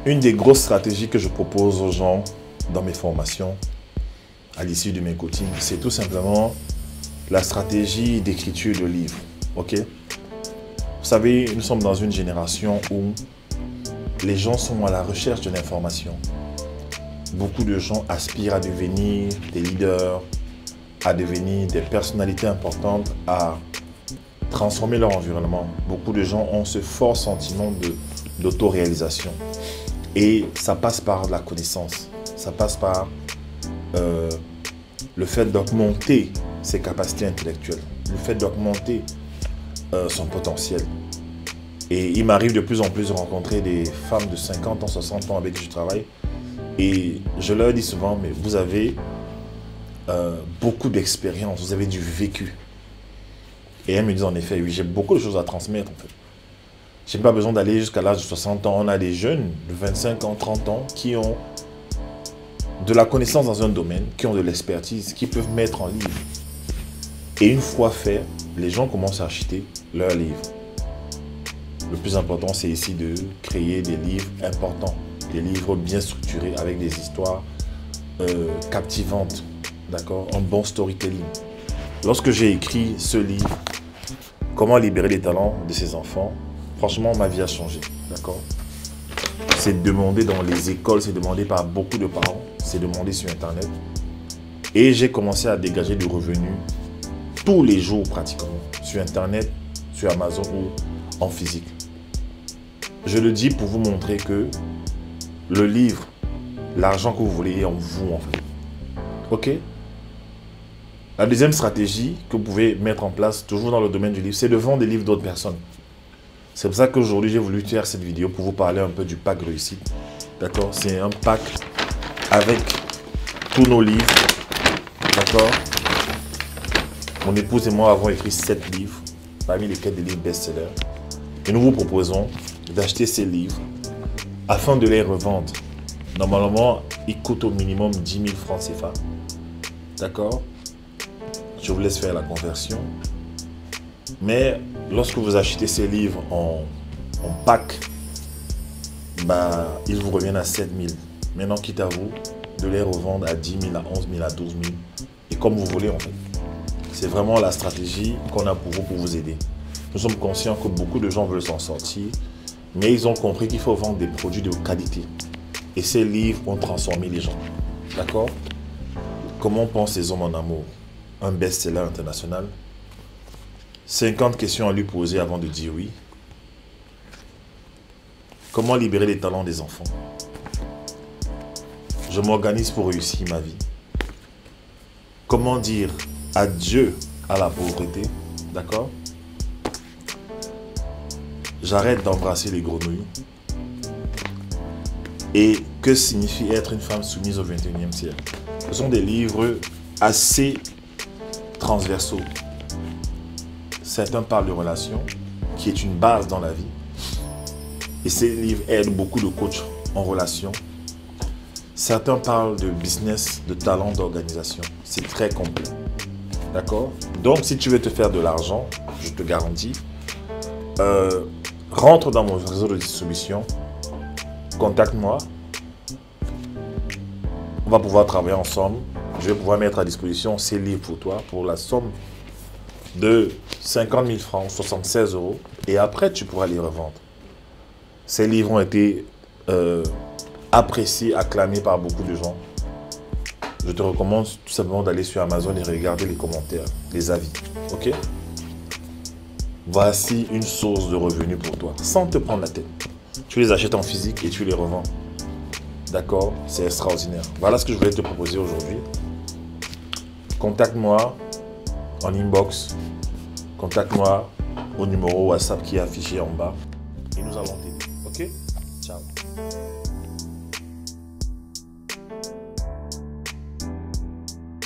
Une des grosses stratégies que je propose aux gens dans mes formations, à l'issue de mes coachings, c'est tout simplement la stratégie d'écriture de livres. Ok? Vous savez, nous sommes dans une génération où les gens sont à la recherche de l'information. Beaucoup de gens aspirent à devenir des leaders, à devenir des personnalités importantes, à transformer leur environnement. Beaucoup de gens ont ce fort sentiment d'autoréalisation. Et ça passe par la connaissance. Ça passe par le fait d'augmenter ses capacités intellectuelles, le fait d'augmenter son potentiel. Et il m'arrive de plus en plus de rencontrer des femmes de 50 ans, 60 ans avec qui je travaille. Et je leur dis souvent, mais vous avez beaucoup d'expérience, vous avez du vécu. Et elles me disent en effet, oui, j'ai beaucoup de choses à transmettre en fait. Je n'ai pas besoin d'aller jusqu'à l'âge de 60 ans. On a des jeunes de 25 ans, 30 ans qui ont de la connaissance dans un domaine, qui ont de l'expertise, qui peuvent mettre en livre. Et une fois fait, les gens commencent à acheter leurs livres. Le plus important, c'est ici de créer des livres importants, des livres bien structurés avec des histoires captivantes, d'accord, un bon storytelling. Lorsque j'ai écrit ce livre, Comment libérer les talents de ses enfants, franchement, ma vie a changé, d'accord? C'est demandé dans les écoles, c'est demandé par beaucoup de parents, c'est demandé sur Internet. Et j'ai commencé à dégager du revenu tous les jours pratiquement, sur Internet, sur Amazon ou en physique. Je le dis pour vous montrer que le livre, l'argent que vous voulez est en vous en fait. Ok? La deuxième stratégie que vous pouvez mettre en place, toujours dans le domaine du livre, c'est de vendre des livres d'autres personnes. C'est pour ça qu'aujourd'hui, j'ai voulu faire cette vidéo pour vous parler un peu du pack réussite. D'accord? C'est un pack avec tous nos livres. D'accord? Mon épouse et moi avons écrit 7 livres, parmi lesquels des livres best-sellers. Et nous vous proposons d'acheter ces livres afin de les revendre. Normalement, ils coûtent au minimum 10 000 francs CFA. D'accord? Je vous laisse faire la conversion. Mais lorsque vous achetez ces livres en pack, ils vous reviennent à 7 000. Maintenant, quitte à vous de les revendre à 10 000, à 11 000, à 12 000. Et comme vous voulez en fait. C'est vraiment la stratégie qu'on a pour vous aider. Nous sommes conscients que beaucoup de gens veulent s'en sortir, mais ils ont compris qu'il faut vendre des produits de qualité. Et ces livres ont transformé les gens. D'accord? Comment pensent les hommes en amour? Un best-seller international. 50 questions à lui poser avant de dire oui. Comment libérer les talents des enfants? Je m'organise pour réussir ma vie. Comment dire adieu à la pauvreté? D'accord? J'arrête d'embrasser les grenouilles. Et que signifie être une femme soumise au 21e siècle? Ce sont des livres assez transversaux. Certains parlent de relations, qui est une base dans la vie. Et ces livres aident beaucoup de coachs en relation. Certains parlent de business, de talent, d'organisation. C'est très complet. D'accord? Donc, si tu veux te faire de l'argent, je te garantis, rentre dans mon réseau de distribution, contacte-moi. On va pouvoir travailler ensemble. Je vais pouvoir mettre à disposition ces livres pour toi pour la somme de 50 000 francs, 76 €. Et après, tu pourras les revendre. Ces livres ont été appréciés, acclamés par beaucoup de gens. Je te recommande tout simplement d'aller sur Amazon et regarder les commentaires, les avis. Ok? Voici une source de revenus pour toi, sans te prendre la tête. Tu les achètes en physique et tu les revends. D'accord? C'est extraordinaire. Voilà ce que je voulais te proposer aujourd'hui. Contacte-moi en inbox. Contacte-moi au numéro WhatsApp qui est affiché en bas. Et nous allons t'aider. Ok? Ciao.